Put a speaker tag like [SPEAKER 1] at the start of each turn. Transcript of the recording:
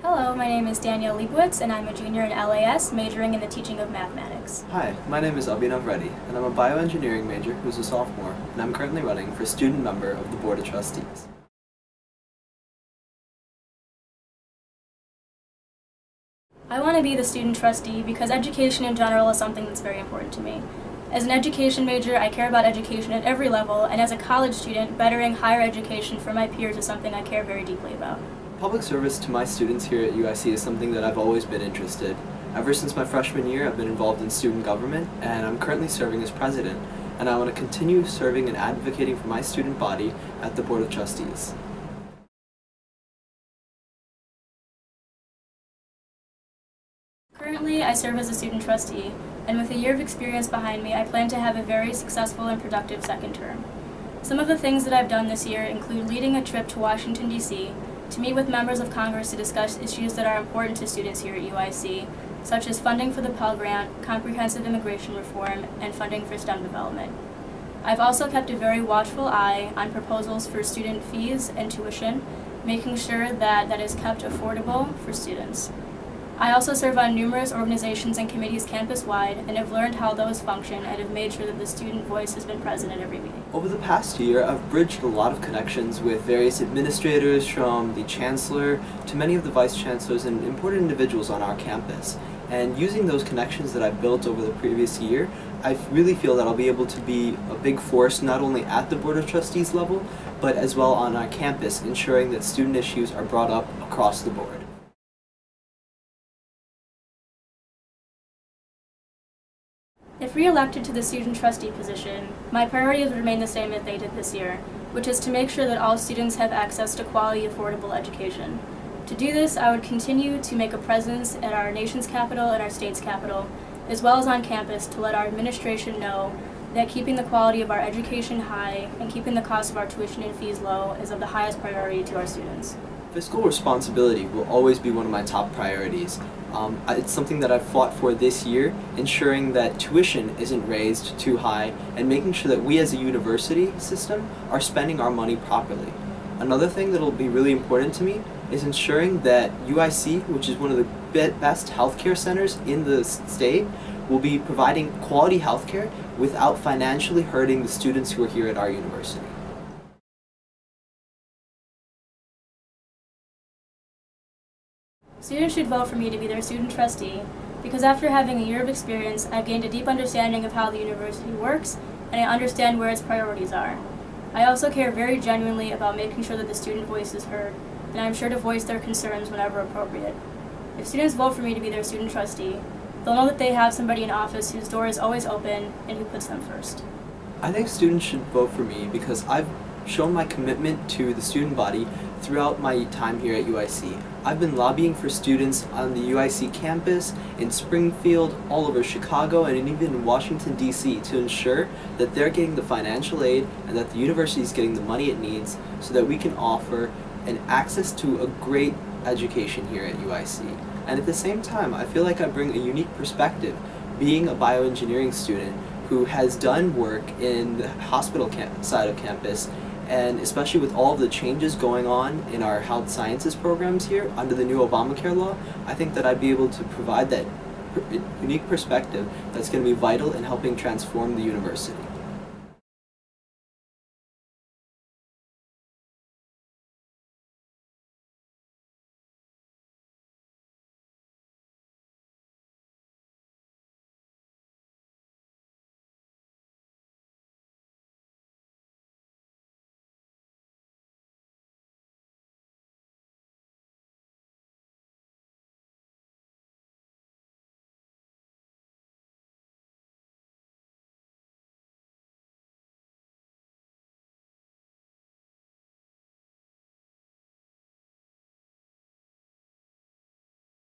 [SPEAKER 1] Hello, my name is Danielle Leibowitz, and I'm a junior in LAS, majoring in the teaching of mathematics.
[SPEAKER 2] Hi, my name is Abhinav Reddy, and I'm a bioengineering major who's a sophomore, and I'm currently running for student member of the Board of Trustees.
[SPEAKER 1] I want to be the student trustee because education in general is something that's very important to me. As an education major, I care about education at every level, and as a college student, bettering higher education for my peers is something I care very deeply about.
[SPEAKER 2] Public service to my students here at UIC is something that I've always been interested. Ever since my freshman year, I've been involved in student government, and I'm currently serving as president, and I want to continue serving and advocating for my student body at the Board of Trustees.
[SPEAKER 1] Currently, I serve as a student trustee, and with a year of experience behind me, I plan to have a very successful and productive second term. Some of the things that I've done this year include leading a trip to Washington, D.C., to meet with members of Congress to discuss issues that are important to students here at UIC, such as funding for the Pell Grant, comprehensive immigration reform, and funding for STEM development. I've also kept a very watchful eye on proposals for student fees and tuition, making sure that that is kept affordable for students. I also serve on numerous organizations and committees campus-wide and have learned how those function and have made sure that the student voice has been present at every meeting.
[SPEAKER 2] Over the past year, I've bridged a lot of connections with various administrators, from the chancellor to many of the vice chancellors and important individuals on our campus. And using those connections that I've built over the previous year, I really feel that I'll be able to be a big force not only at the Board of Trustees level, but as well on our campus, ensuring that student issues are brought up across the board.
[SPEAKER 1] If re-elected to the student trustee position, my priorities would remain the same as they did this year, which is to make sure that all students have access to quality, affordable education. To do this, I would continue to make a presence at our nation's capital and our state's capital, as well as on campus, to let our administration know that keeping the quality of our education high and keeping the cost of our tuition and fees low is of the highest priority to our students.
[SPEAKER 2] Fiscal responsibility will always be one of my top priorities. It's something that I've fought for this year, ensuring that tuition isn't raised too high and making sure that we as a university system are spending our money properly. Another thing that will be really important to me is ensuring that UIC, which is one of the best healthcare centers in the state, will be providing quality healthcare without financially hurting the students who are here at our university.
[SPEAKER 1] Students should vote for me to be their student trustee because after having a year of experience, I've gained a deep understanding of how the university works and I understand where its priorities are. I also care very genuinely about making sure that the student voice is heard, and I'm sure to voice their concerns whenever appropriate. If students vote for me to be their student trustee, they'll know that they have somebody in office whose door is always open and who puts them first.
[SPEAKER 2] I think students should vote for me because I've shown my commitment to the student body throughout my time here at UIC. I've been lobbying for students on the UIC campus, in Springfield, all over Chicago, and even in Washington, D.C. to ensure that they're getting the financial aid and that the university is getting the money it needs so that we can offer an access to a great education here at UIC. And at the same time, I feel like I bring a unique perspective, being a bioengineering student who has done work in the hospital side of campus, and especially with all of the changes going on in our health sciences programs here under the new Obamacare law, I think that I'd be able to provide that unique perspective that's going to be vital in helping transform the university.